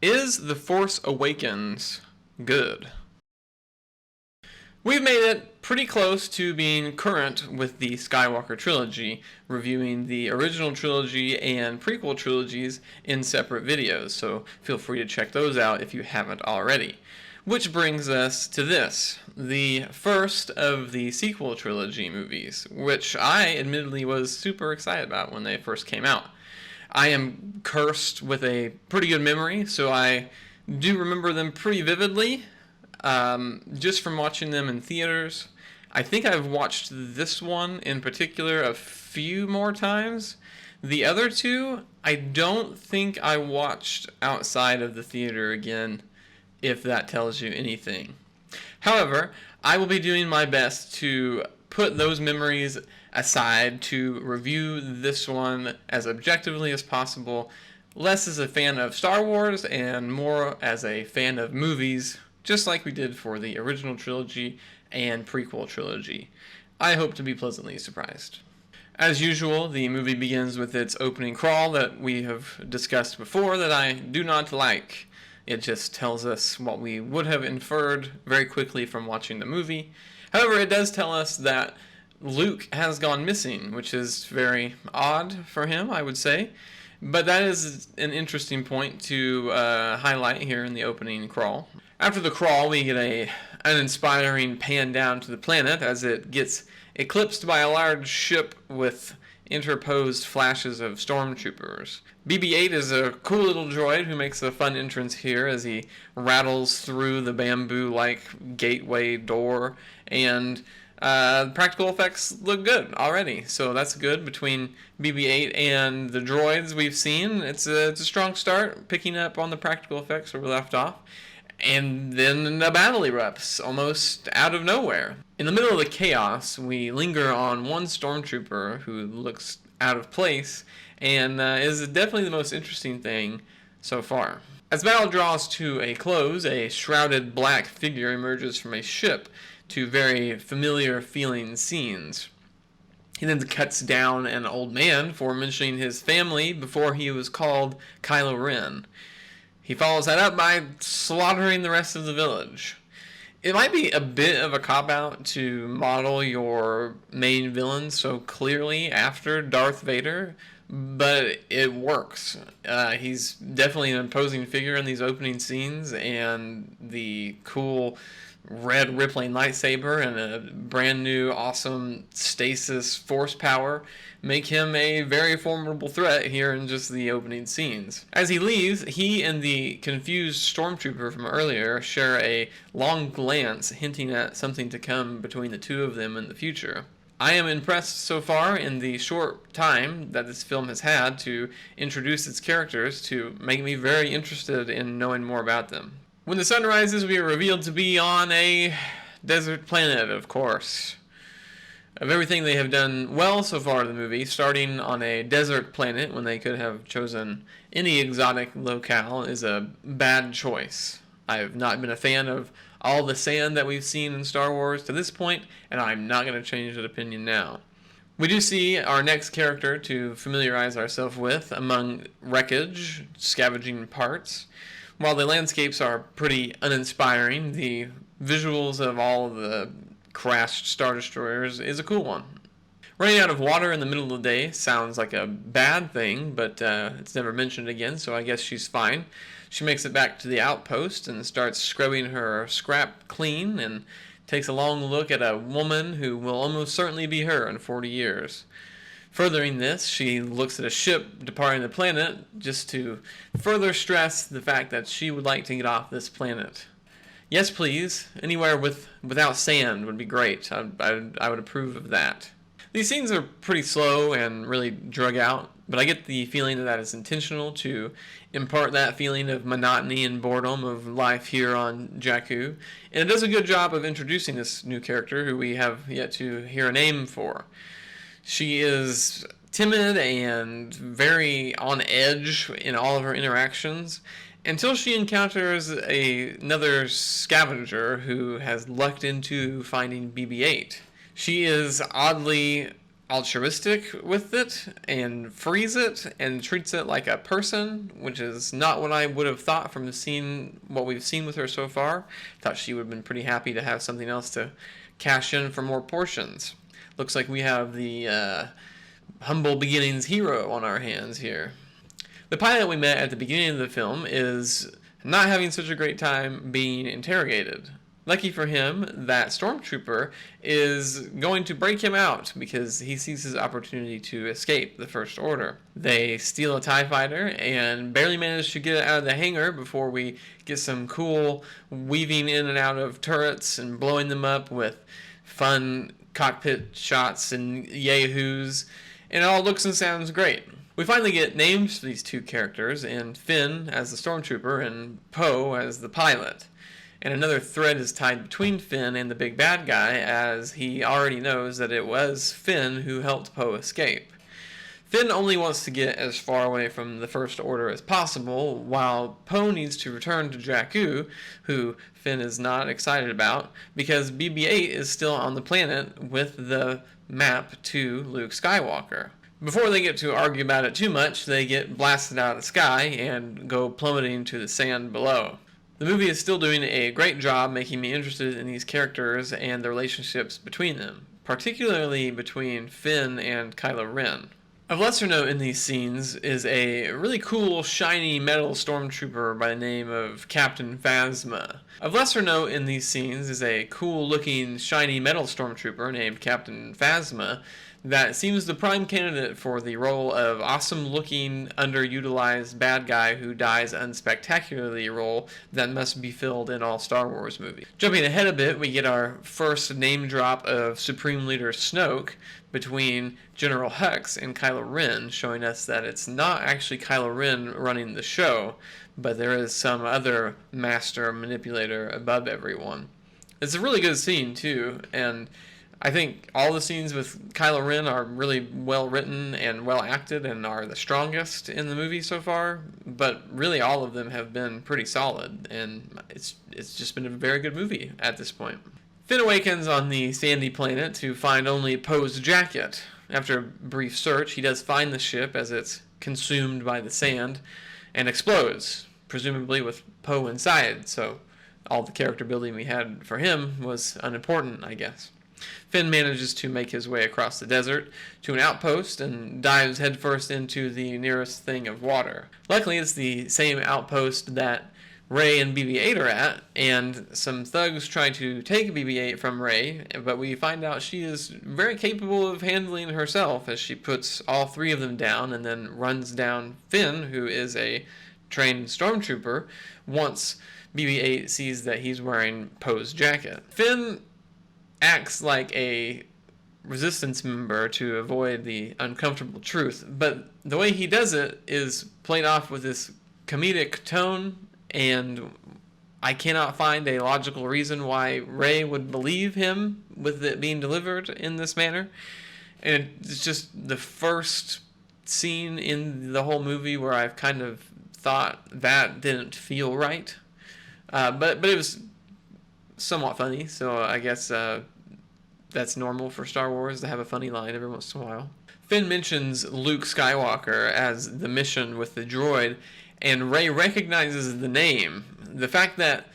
Is The Force Awakens good? We've made it pretty close to being current with the Skywalker trilogy, reviewing the original trilogy and prequel trilogies in separate videos, so feel free to check those out if you haven't already. Which brings us to this, the first of the sequel trilogy movies, which I admittedly was super excited about when they first came out. I am cursed with a pretty good memory, so I do remember them pretty vividly, just from watching them in theaters. I think I've watched this one in particular a few more times. The other two, I don't think I watched outside of the theater again, if that tells you anything. However, I will be doing my best to put those memories aside to review this one as objectively as possible, less as a fan of Star Wars and more as a fan of movies, just like we did for the original trilogy and prequel trilogy. I hope to be pleasantly surprised. As usual, the movie begins with its opening crawl that we have discussed before that I do not like. It just tells us what we would have inferred very quickly from watching the movie. However, it does tell us that Luke has gone missing, which is very odd for him, I would say. But that is an interesting point to highlight here in the opening crawl. After the crawl, we get an inspiring pan down to the planet as it gets eclipsed by a large ship with interposed flashes of stormtroopers. BB-8 is a cool little droid who makes a fun entrance here as he rattles through the bamboo-like gateway door, and practical effects look good already, so that's good. Between BB-8 and the droids we've seen, it's a strong start, picking up on the practical effects where we left off. And then the battle erupts, almost out of nowhere. In the middle of the chaos, we linger on one stormtrooper who looks out of place, and is definitely the most interesting thing so far. As battle draws to a close, a shrouded black figure emerges from a ship to very familiar feeling scenes. He then cuts down an old man for mentioning his family before he was called Kylo Ren. He follows that up by slaughtering the rest of the village. It might be a bit of a cop-out to model your main villain so clearly after Darth Vader, but it works. He's definitely an imposing figure in these opening scenes, and the cool red rippling lightsaber and a brand new awesome stasis force power make him a very formidable threat here in just the opening scenes. As he leaves, he and the confused stormtrooper from earlier share a long glance hinting at something to come between the two of them in the future. I am impressed so far in the short time that this film has had to introduce its characters to make me very interested in knowing more about them. When the sun rises, we are revealed to be on a desert planet, of course. Of everything they have done well so far in the movie, starting on a desert planet when they could have chosen any exotic locale is a bad choice. I have not been a fan of all the sand that we've seen in Star Wars to this point, and I'm not going to change that opinion now. We do see our next character to familiarize ourselves with among wreckage, scavenging parts. While the landscapes are pretty uninspiring, the visuals of all of the crashed Star Destroyers is a cool one. Running out of water in the middle of the day sounds like a bad thing, but it's never mentioned again, so I guess she's fine. She makes it back to the outpost and starts scrubbing her scrap clean and takes a long look at a woman who will almost certainly be her in 40 years. Furthering this, she looks at a ship departing the planet just to further stress the fact that she would like to get off this planet. Yes, please. Anywhere without sand would be great. I would approve of that. These scenes are pretty slow and really drug out, but I get the feeling that is intentional to impart that feeling of monotony and boredom of life here on Jakku, and it does a good job of introducing this new character who we have yet to hear a name for. She is timid and very on edge in all of her interactions until she encounters another scavenger who has lucked into finding BB-8. She is oddly altruistic with it and frees it and treats it like a person, which is not what I would have thought from what we've seen with her so far. Thought she would have been pretty happy to have something else to cash in for more portions. Looks like we have the humble beginnings hero on our hands here. The pilot we met at the beginning of the film is not having such a great time being interrogated. Lucky for him, that stormtrooper is going to break him out because he sees his opportunity to escape the First Order. They steal a TIE fighter and barely manage to get it out of the hangar before we get some cool weaving in and out of turrets and blowing them up with fun cockpit shots and yahoos, and it all looks and sounds great. We finally get names for these two characters, and Finn as the stormtrooper and Poe as the pilot. And another thread is tied between Finn and the big bad guy, as he already knows that it was Finn who helped Poe escape. Finn only wants to get as far away from the First Order as possible, while Poe needs to return to Jakku, who Finn is not excited about, because BB-8 is still on the planet with the map to Luke Skywalker. Before they get to argue about it too much, they get blasted out of the sky and go plummeting to the sand below. The movie is still doing a great job making me interested in these characters and the relationships between them, particularly between Finn and Kylo Ren. Of lesser note in these scenes is a really cool, shiny metal stormtrooper by the name of Captain Phasma. Of lesser note in these scenes is a cool-looking, shiny metal stormtrooper named Captain Phasma that seems the prime candidate for the role of awesome-looking, underutilized bad guy who dies unspectacularly role that must be filled in all Star Wars movies. Jumping ahead a bit, we get our first name drop of Supreme Leader Snoke between General Hux and Kylo Ren, showing us that it's not actually Kylo Ren running the show, but there is some other master manipulator above everyone. It's a really good scene, too, and I think all the scenes with Kylo Ren are really well written and well acted and are the strongest in the movie so far, but really all of them have been pretty solid, and it's just been a very good movie at this point. Finn awakens on the sandy planet to find only Poe's jacket. After a brief search, he does find the ship as it's consumed by the sand and explodes, presumably with Poe inside, so all the character building we had for him was unimportant, I guess. Finn manages to make his way across the desert to an outpost and dives headfirst into the nearest thing of water. Luckily, it's the same outpost that Rey and BB-8 are at, and some thugs try to take BB-8 from Rey, but we find out she is very capable of handling herself as she puts all three of them down and then runs down Finn, who is a trained stormtrooper, once BB-8 sees that he's wearing Poe's jacket. Finn acts like a resistance member to avoid the uncomfortable truth, but the way he does it is played off with this comedic tone, and I cannot find a logical reason why Rey would believe him with it being delivered in this manner. And it's just the first scene in the whole movie where I've kind of thought that didn't feel right. But it was somewhat funny, so I guess that's normal for Star Wars to have a funny line every once in a while. Finn mentions Luke Skywalker as the mission with the droid, and Rey recognizes the name. The fact that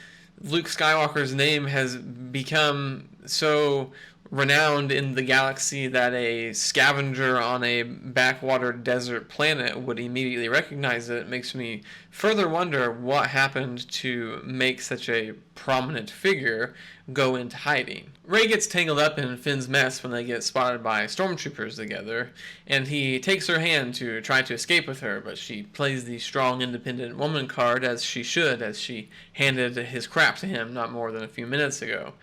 Luke Skywalker's name has become so renowned in the galaxy that a scavenger on a backwater desert planet would immediately recognize it makes me further wonder what happened to make such a prominent figure go into hiding. Rey gets tangled up in Finn's mess when they get spotted by stormtroopers together, and he takes her hand to try to escape with her, but she plays the strong, independent woman card as she should, as she handed his crap to him not more than a few minutes ago.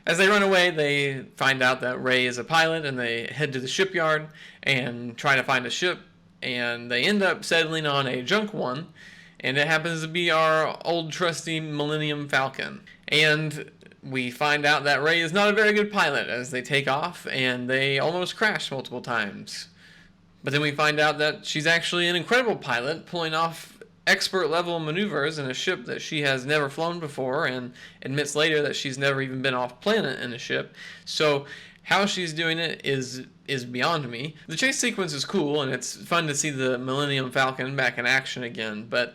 As they run away, they find out that Rey is a pilot, and they head to the shipyard and try to find a ship, and they end up settling on a junk one, and it happens to be our old trusty Millennium Falcon. And we find out that Rey is not a very good pilot as they take off, and they almost crash multiple times. But then we find out that she's actually an incredible pilot, pulling off expert-level maneuvers in a ship that she has never flown before, and admits later that she's never even been off-planet in a ship. So How she's doing it is beyond me. The chase sequence is cool, and it's fun to see the Millennium Falcon back in action again, but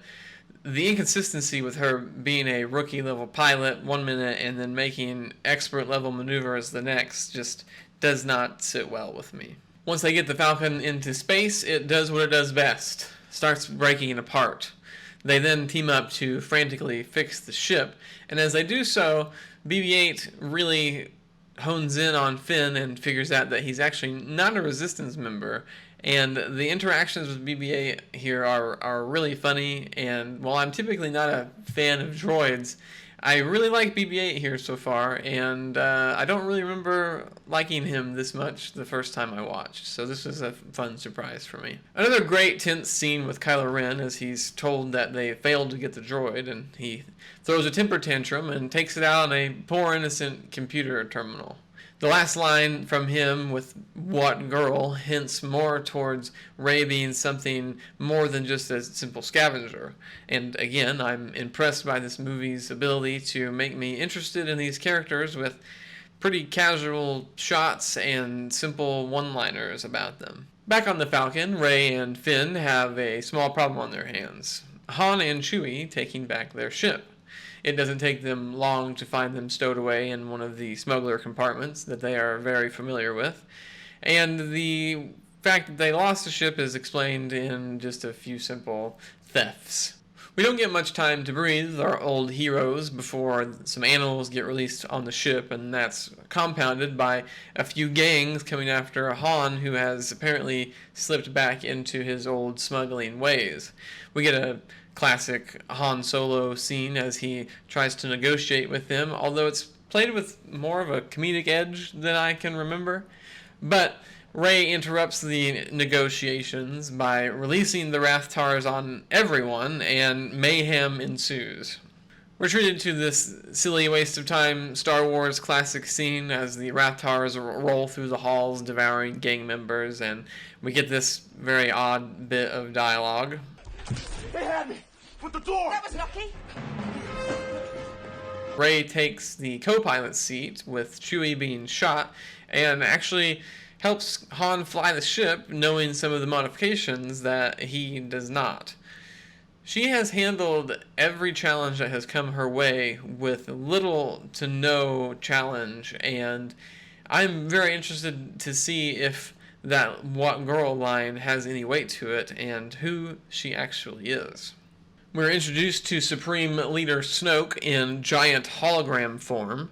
the inconsistency with her being a rookie level pilot one minute and then making expert level maneuvers the next just does not sit well with me. Once they get the Falcon into space, it does what it does best. Starts breaking it apart. They then team up to frantically fix the ship, and as they do so, BB-8 really hones in on Finn and figures out that he's actually not a Resistance member. And the interactions with BB-8 here are really funny, and while I'm typically not a fan of droids, I really like BB-8 here so far, and I don't really remember liking him this much the first time I watched, so this was a fun surprise for me. Another great tense scene with Kylo Ren as he's told that they failed to get the droid, and he throws a temper tantrum and takes it out on a poor innocent computer terminal. The last line from him with "what girl" hints more towards Rey being something more than just a simple scavenger. And again, I'm impressed by this movie's ability to make me interested in these characters with pretty casual shots and simple one-liners about them. Back on the Falcon, Rey and Finn have a small problem on their hands. Han and Chewie taking back their ship. It doesn't take them long to find them stowed away in one of the smuggler compartments that they are very familiar with. And the fact that they lost the ship is explained in just a few simple thefts. We don't get much time to breathe with our old heroes before some animals get released on the ship, and that's compounded by a few gangs coming after Han, who has apparently slipped back into his old smuggling ways. We get a classic Han Solo scene as he tries to negotiate with them, although it's played with more of a comedic edge than I can remember. But Rey interrupts the negotiations by releasing the Rathtars on everyone, and mayhem ensues. We're treated to this silly waste of time Star Wars classic scene as the Rathtars roll through the halls devouring gang members, and we get this very odd bit of dialogue. They had me! With the door! That was lucky. Rey takes the co-pilot seat with Chewie being shot and actually helps Han fly the ship, knowing some of the modifications that he does not. She has handled every challenge that has come her way with little to no challenge, and I'm very interested to see if that "what girl" line has any weight to it and who she actually is. We're introduced to Supreme Leader Snoke in giant hologram form.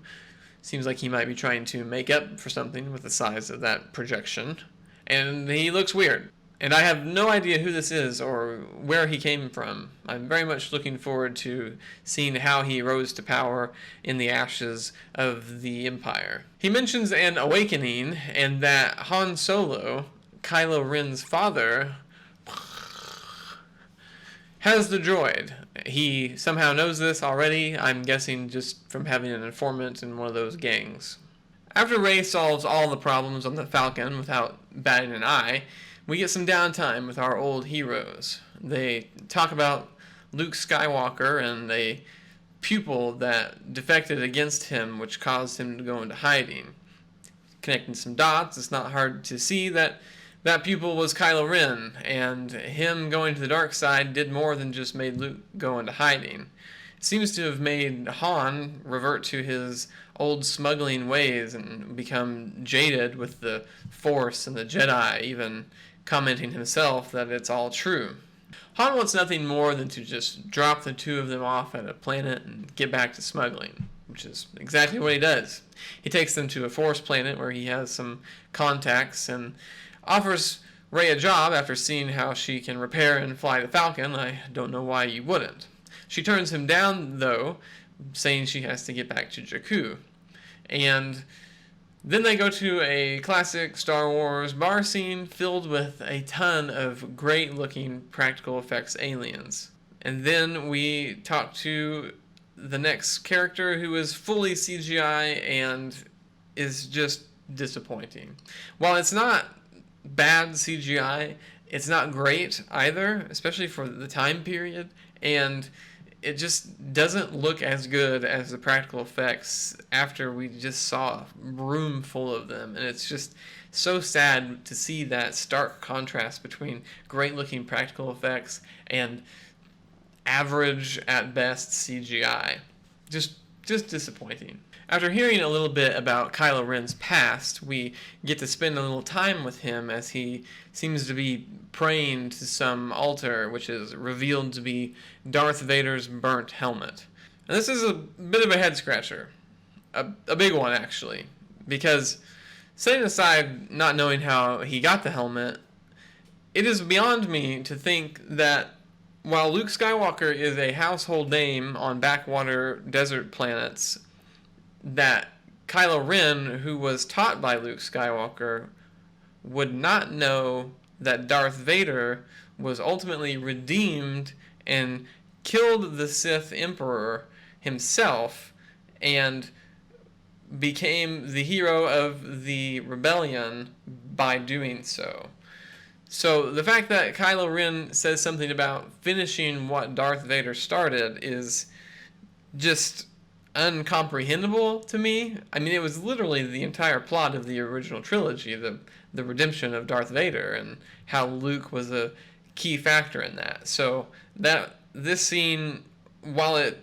Seems like he might be trying to make up for something with the size of that projection. And he looks weird. And I have no idea who this is or where he came from. I'm very much looking forward to seeing how he rose to power in the ashes of the Empire. He mentions an awakening and that Han Solo, Kylo Ren's father, has the droid. He somehow knows this already, I'm guessing just from having an informant in one of those gangs. After Rey solves all the problems on the Falcon without batting an eye, we get some downtime with our old heroes. They talk about Luke Skywalker and a pupil that defected against him, which caused him to go into hiding. Connecting some dots, it's not hard to see that that pupil was Kylo Ren, and him going to the dark side did more than just made Luke go into hiding. It seems to have made Han revert to his old smuggling ways and become jaded with the Force and the Jedi, even commenting himself that it's all true. Han wants nothing more than to just drop the two of them off at a planet and get back to smuggling, which is exactly what he does. He takes them to a Force planet where he has some contacts and offers Rey a job after seeing how she can repair and fly the Falcon. I don't know why you wouldn't. She turns him down, though, saying she has to get back to Jakku. And then they go to a classic Star Wars bar scene filled with a ton of great-looking practical effects aliens. And then we talk to the next character who is fully CGI and is just disappointing. While it's not bad CGI, it's not great either, especially for the time period, and it just doesn't look as good as the practical effects after we just saw a room full of them. And it's just so sad to see that stark contrast between great looking practical effects and average at best CGI. Just disappointing. After hearing a little bit about Kylo Ren's past, we get to spend a little time with him as he seems to be praying to some altar, which is revealed to be Darth Vader's burnt helmet. And this is a bit of a head scratcher. A big one, actually. Because, setting aside not knowing how he got the helmet, it is beyond me to think that while Luke Skywalker is a household name on backwater desert planets, that Kylo Ren, who was taught by Luke Skywalker, would not know that Darth Vader was ultimately redeemed and killed the Sith Emperor himself and became the hero of the rebellion by doing so. So the fact that Kylo Ren says something about finishing what Darth Vader started is just uncomprehendable to me. I mean, it was literally the entire plot of the original trilogy, the redemption of Darth Vader, and how Luke was a key factor in that. So that this scene, while it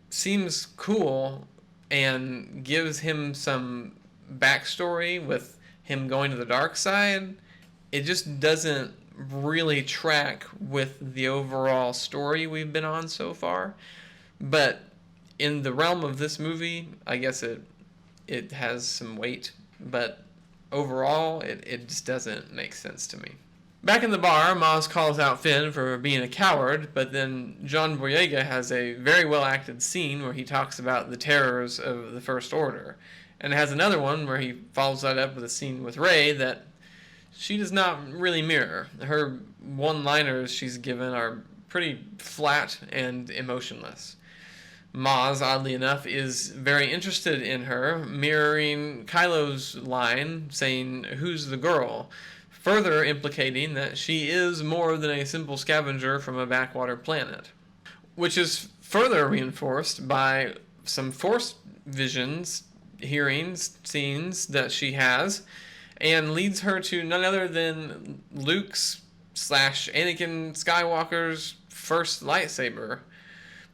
seems cool and gives him some backstory with him going to the dark side, it just doesn't really track with the overall story we've been on so far. But in the realm of this movie, I guess it has some weight, but overall, it just doesn't make sense to me. Back in the bar, Maz calls out Finn for being a coward, but then John Boyega has a very well-acted scene where he talks about the terrors of the First Order, and has another one where he follows that up with a scene with Rey that she does not really mirror. Her one-liners she's given are pretty flat and emotionless. Maz, oddly enough, is very interested in her, mirroring Kylo's line saying, "Who's the girl?" further implicating that she is more than a simple scavenger from a backwater planet. Which is further reinforced by some Force visions, hearings, scenes that she has, and leads her to none other than Luke's / Anakin Skywalker's first lightsaber.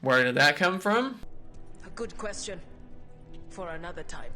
Where did that come from? A good question. For another time.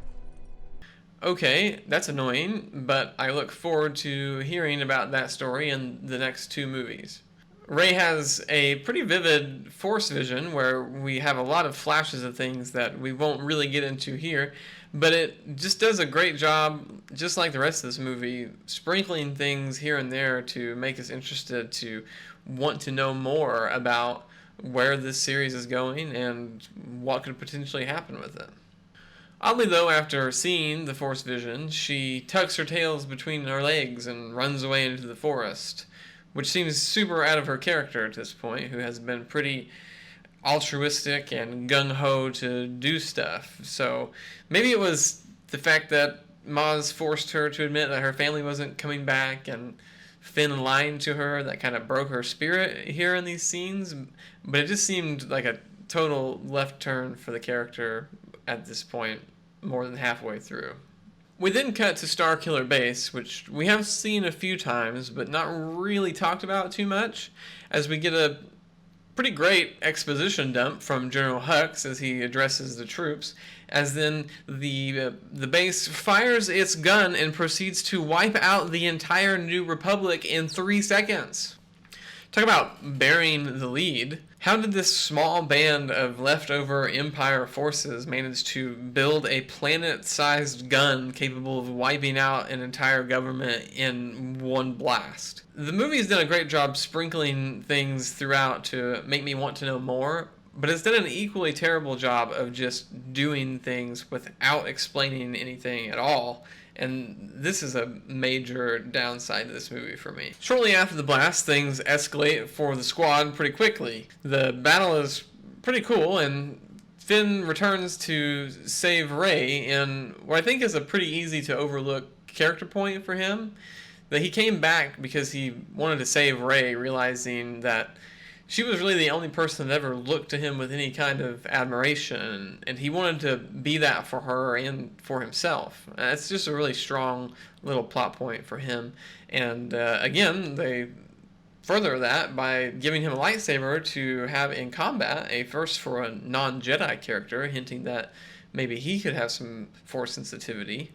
Okay, that's annoying, but I look forward to hearing about that story in the next 2 movies. Rey has a pretty vivid Force vision where we have a lot of flashes of things that we won't really get into here, but it just does a great job, just like the rest of this movie, sprinkling things here and there to make us interested to want to know more about where this series is going and what could potentially happen with it. Oddly though, after seeing the Force vision, she tucks her tails between her legs and runs away into the forest, which seems super out of her character at this point, who has been pretty altruistic and gung-ho to do stuff. So maybe it was the fact that Maz forced her to admit that her family wasn't coming back and Finn lying to her that kind of broke her spirit here in these scenes, but it just seemed like a total left turn for the character at this point, more than halfway through. We then cut to Starkiller Base, which we have seen a few times, but not really talked about too much, as we get a pretty great exposition dump from General Hux as he addresses the troops, as then the base fires its gun and proceeds to wipe out the entire New Republic in 3 seconds. Talk about bearing the lead. How did this small band of leftover Empire forces manage to build a planet-sized gun capable of wiping out an entire government in one blast? The movie's done a great job sprinkling things throughout to make me want to know more, but it's done an equally terrible job of just doing things without explaining anything at all. And this is a major downside to this movie for me. Shortly after the blast, things escalate for the squad pretty quickly. The battle is pretty cool, and Finn returns to save Rey in what I think is a pretty easy to overlook character point for him. That he came back because he wanted to save Rey, realizing that She was really the only person that ever looked to him with any kind of admiration, and he wanted to be that for her and for himself. That's just a really strong little plot point for him. And again, they further that by giving him a lightsaber to have in combat, a first for a non-Jedi character, hinting that maybe he could have some Force sensitivity.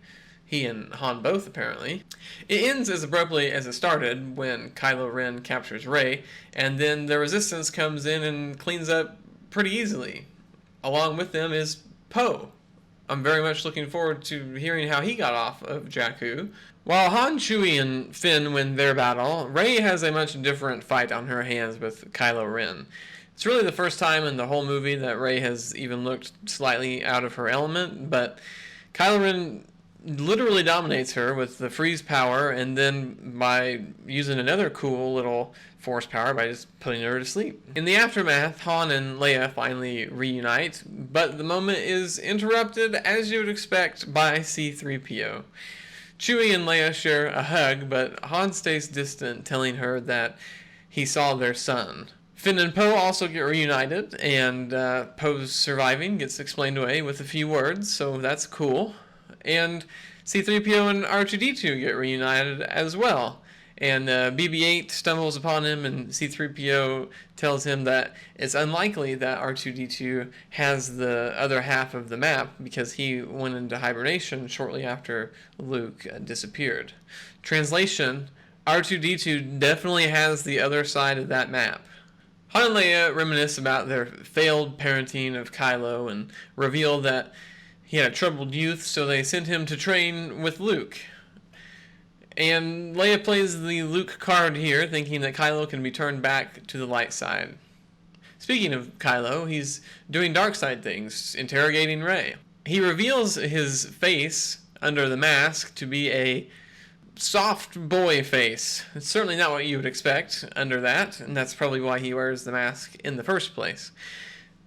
He and Han both, apparently. It ends as abruptly as it started, when Kylo Ren captures Rey, and then the Resistance comes in and cleans up pretty easily. Along with them is Poe. I'm very much looking forward to hearing how he got off of Jakku. While Han, Chewie, and Finn win their battle, Rey has a much different fight on her hands with Kylo Ren. It's really the first time in the whole movie that Rey has even looked slightly out of her element, but Kylo Ren literally dominates her with the freeze power, and then by using another cool little Force power by just putting her to sleep. In the aftermath, Han and Leia finally reunite, but the moment is interrupted, as you would expect, by C-3PO. Chewie and Leia share a hug, but Han stays distant, telling her that he saw their son. Finn and Poe also get reunited, and Poe's surviving gets explained away with a few words, so that's cool. And C-3PO and R2-D2 get reunited as well. And BB-8 stumbles upon him, and C-3PO tells him that it's unlikely that R2-D2 has the other half of the map because he went into hibernation shortly after Luke disappeared. Translation: R2-D2 definitely has the other side of that map. Han and Leia reminisce about their failed parenting of Kylo and reveal that he had a troubled youth, so they sent him to train with Luke. And Leia plays the Luke card here, thinking that Kylo can be turned back to the light side. Speaking of Kylo, he's doing dark side things, interrogating Rey. He reveals his face under the mask to be a soft boy face. It's certainly not what you would expect under that, and that's probably why he wears the mask in the first place.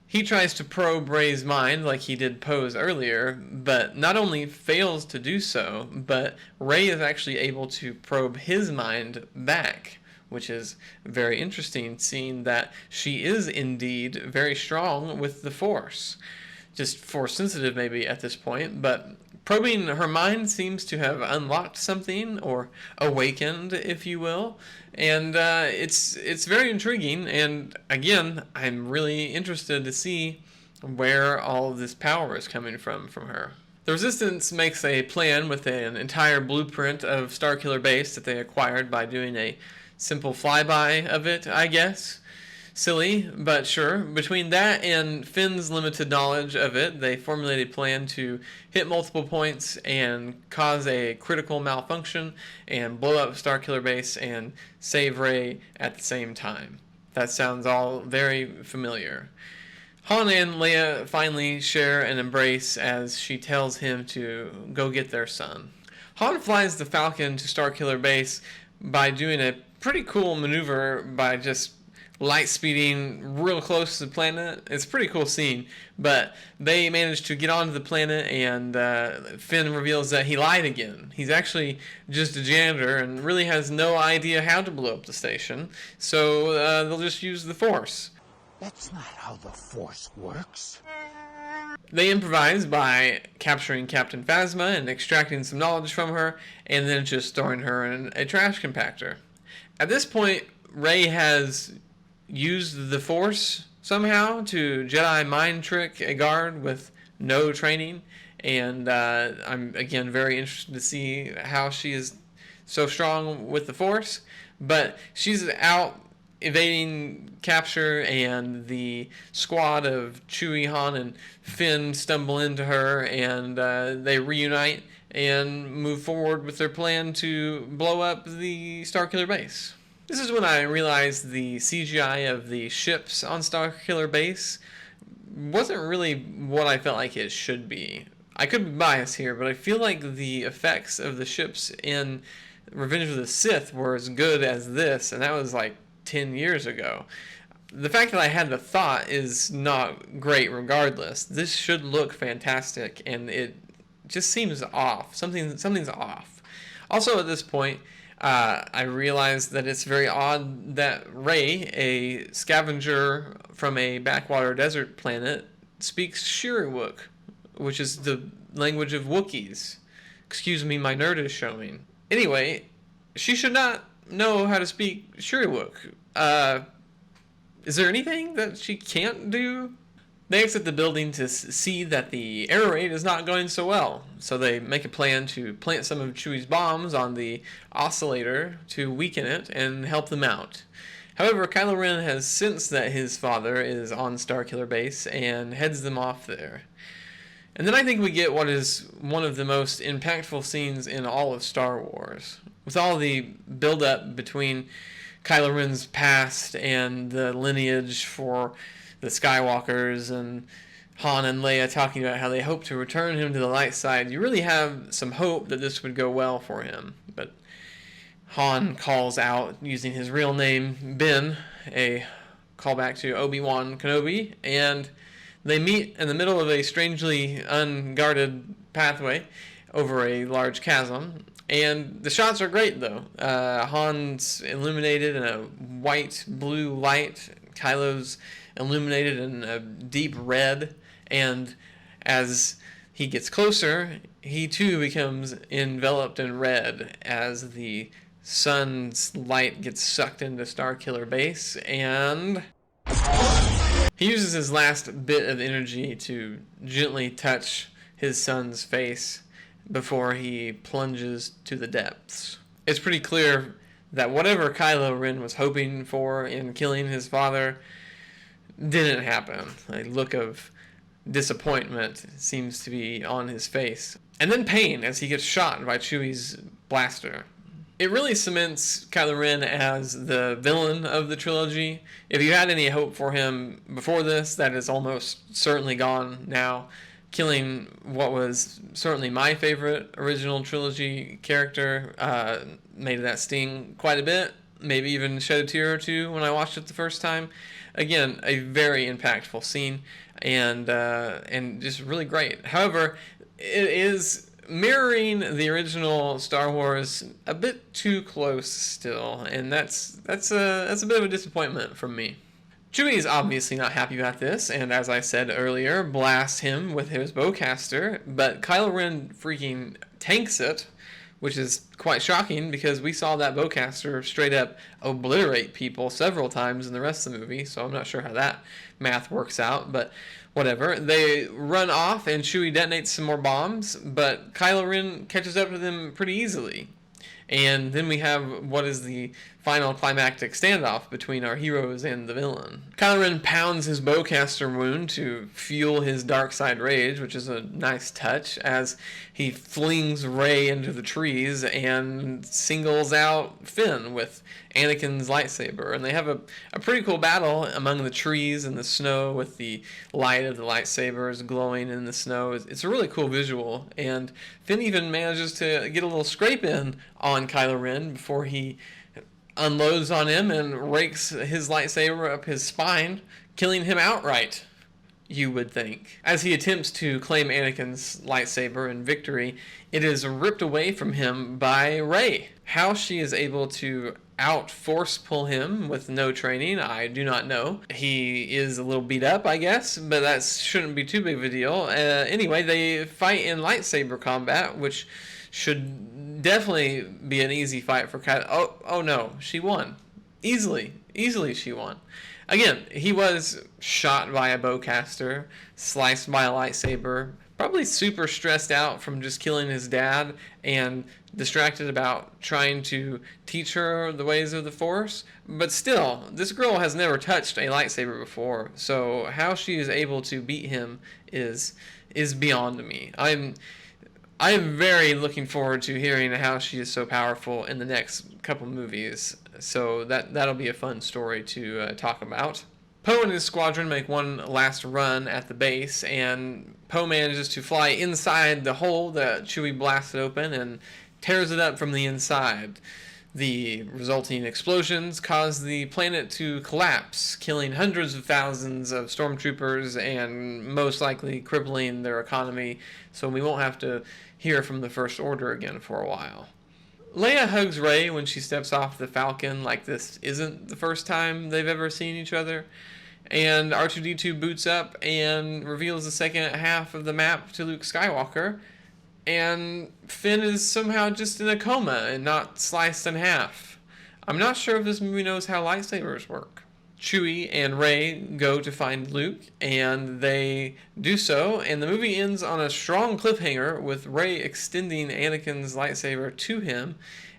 He tries to probe Rey's mind like he did Poe's earlier, but not only fails to do so, but Rey is actually able to probe his mind back, which is very interesting, seeing that she is indeed very strong with the Force. Just Force sensitive maybe at this point, but probing her mind seems to have unlocked something, or awakened, if you will. And it's very intriguing, and again, I'm really interested to see where all of this power is coming from her. The Resistance makes a plan with an entire blueprint of Starkiller Base that they acquired by doing a simple flyby of it, I guess. Silly, but sure. Between that and Finn's limited knowledge of it, they formulated a plan to hit multiple points and cause a critical malfunction and blow up Starkiller Base and save Rey at the same time. That sounds all very familiar. Han and Leia finally share an embrace as she tells him to go get their son. Han flies the Falcon to Starkiller Base by doing a pretty cool maneuver by just light speeding real close to the planet. It's a pretty cool scene, but they manage to get onto the planet, and Finn reveals that he lied again. He's actually just a janitor and really has no idea how to blow up the station, so they'll just use the Force. That's not how the Force works. They improvise by capturing Captain Phasma and extracting some knowledge from her, and then just throwing her in a trash compactor. At this point, Rey has used the Force somehow to Jedi mind trick a guard with no training, and I'm again very interested to see how she is so strong with the Force, but she's out evading capture, and the squad of Chewie, Han, and Finn stumble into her, and they reunite and move forward with their plan to blow up the Starkiller Base. This is when I realized the CGI of the ships on Starkiller Base wasn't really what I felt like it should be. I could be biased here, but I feel like the effects of the ships in Revenge of the Sith were as good as this, and that was like 10 years ago. The fact that I had the thought is not great regardless. This should look fantastic, and it just seems off. Something's off. Also, at this point, I realized that it's very odd that Rey, a scavenger from a backwater desert planet, speaks Shiriwook, which is the language of Wookiees. Excuse me, my nerd is showing. Anyway, she should not know how to speak Shiriwook. Is there anything that she can't do? They exit the building to see that the air raid is not going so well, so they make a plan to plant some of Chewie's bombs on the oscillator to weaken it and help them out. However, Kylo Ren has sensed that his father is on Starkiller Base and heads them off there. And then I think we get what is one of the most impactful scenes in all of Star Wars. With all the build-up between Kylo Ren's past and the lineage for the Skywalkers and Han and Leia talking about how they hope to return him to the light side, you really have some hope that this would go well for him. But Han calls out using his real name, Ben, a callback to Obi-Wan Kenobi, and they meet in the middle of a strangely unguarded pathway over a large chasm. And the shots are great, though. Han's illuminated in a white-blue light. Kylo's illuminated in a deep red. And as he gets closer, he too becomes enveloped in red as the sun's light gets sucked into Starkiller Base. And he uses his last bit of energy to gently touch his son's face before he plunges to the depths. It's pretty clear that whatever Kylo Ren was hoping for in killing his father didn't happen. A look of disappointment seems to be on his face. And then pain as he gets shot by Chewie's blaster. It really cements Kylo Ren as the villain of the trilogy. If you had any hope for him before this, that is almost certainly gone now. Killing what was certainly my favorite original trilogy character made that sting quite a bit. Maybe even shed a tear or two when I watched it the first time. Again, a very impactful scene and just really great. However, it is mirroring the original Star Wars a bit too close still, and that's a bit of a disappointment from me. Chewie is obviously not happy about this, and as I said earlier, blasts him with his bowcaster, but Kylo Ren freaking tanks it, which is quite shocking because we saw that bowcaster straight up obliterate people several times in the rest of the movie, so I'm not sure how that math works out, but whatever. They run off and Chewie detonates some more bombs, but Kylo Ren catches up to them pretty easily. And then we have what is the final climactic standoff between our heroes and the villain. Kylo Ren pounds his bowcaster wound to fuel his dark side rage, which is a nice touch, as he flings Rey into the trees and singles out Finn with Anakin's lightsaber. And they have a pretty cool battle among the trees and the snow with the light of the lightsabers glowing in the snow. It's a really cool visual. And Finn even manages to get a little scrape in on Kylo Ren before he unloads on him and rakes his lightsaber up his spine, killing him outright, you would think. As he attempts to claim Anakin's lightsaber in victory, it is ripped away from him by Rey. How she is able to out-force pull him with no training, I do not know. He is a little beat up, I guess, but that shouldn't be too big of a deal. Anyway, they fight in lightsaber combat, which should definitely be an easy fight for Kylo. Oh no, she won. Easily she won. Again, he was shot by a bowcaster, sliced by a lightsaber, probably super stressed out from just killing his dad and distracted about trying to teach her the ways of the Force. But still, this girl has never touched a lightsaber before, so how she is able to beat him is beyond me. I am very looking forward to hearing how she is so powerful in the next couple movies. So that'll be a fun story to talk about. Poe and his squadron make one last run at the base, and Poe manages to fly inside the hole that Chewie blasted open and tears it up from the inside. The resulting explosions cause the planet to collapse, killing hundreds of thousands of stormtroopers and most likely crippling their economy, so we won't have to hear from the First Order again for a while. Leia hugs Rey when she steps off the Falcon, like this isn't the first time they've ever seen each other. And R2-D2 boots up and reveals the second half of the map to Luke Skywalker. And Finn is somehow just in a coma and not sliced in half. I'm not sure if this movie knows how lightsabers work. Chewie and Rey go to find Luke, and they do so, and the movie ends on a strong cliffhanger with Rey extending Anakin's lightsaber to him,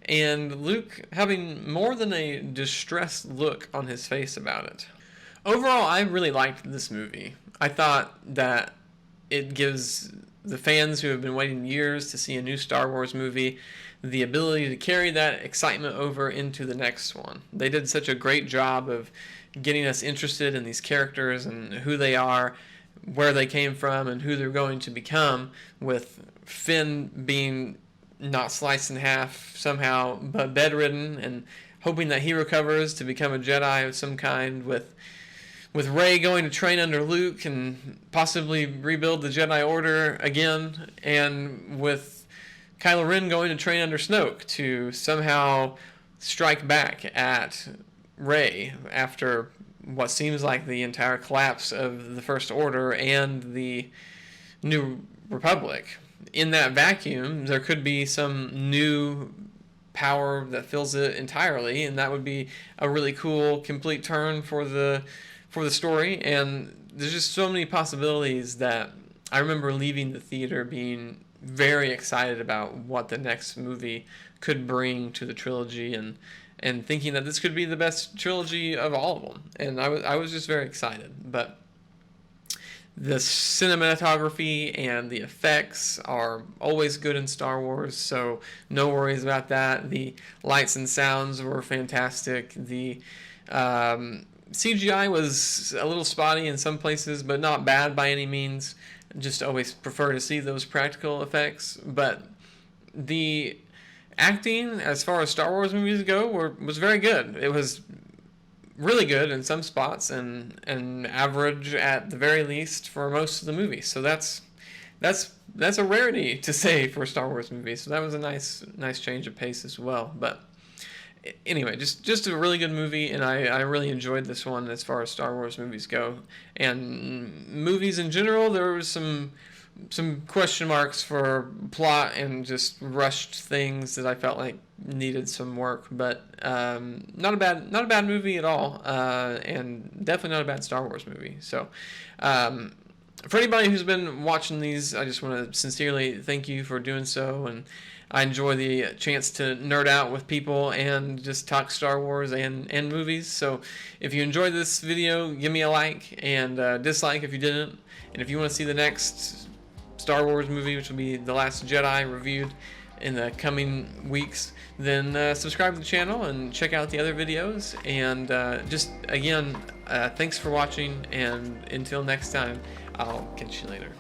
and Luke having more than a distressed look on his face about it. Overall, I really liked this movie. I thought that it gives the fans who have been waiting years to see a new Star Wars movie the ability to carry that excitement over into the next one. They did such a great job of getting us interested in these characters and who they are, where they came from, and who they're going to become, with Finn being not sliced in half somehow, but bedridden, and hoping that he recovers to become a Jedi of some kind, with Rey going to train under Luke and possibly rebuild the Jedi Order again, and with Kylo Ren going to train under Snoke to somehow strike back at Rey after what seems like the entire collapse of the First Order and the New Republic. In that vacuum, there could be some new power that fills it entirely, and that would be a really cool, complete turn for the story. And there's just so many possibilities that I remember leaving the theater being very excited about what the next movie could bring to the trilogy, and thinking that this could be the best trilogy of all of them. And I was just very excited. But the cinematography and the effects are always good in Star Wars, so no worries about that. The lights and sounds were fantastic. The CGI was a little spotty in some places, but not bad by any means. Just always prefer to see those practical effects. But the acting, as far as Star Wars movies go, was very good. It was really good in some spots, and average at the very least for most of the movie. So that's a rarity to say for Star Wars movies. So that was a nice change of pace as well. But anyway, just a really good movie, and I really enjoyed this one as far as Star Wars movies go. And movies in general, there was some question marks for plot and just rushed things that I felt like needed some work, but not a bad movie at all, and definitely not a bad Star Wars movie. So for anybody who's been watching these, I just want to sincerely thank you for doing so, and I enjoy the chance to nerd out with people and just talk Star Wars and movies. So if you enjoyed this video, give me a like, and dislike if you didn't. And if you want to see the next Star Wars movie, which will be The Last Jedi, reviewed in the coming weeks, then subscribe to the channel and check out the other videos. And just again, thanks for watching, and until next time, I'll catch you later.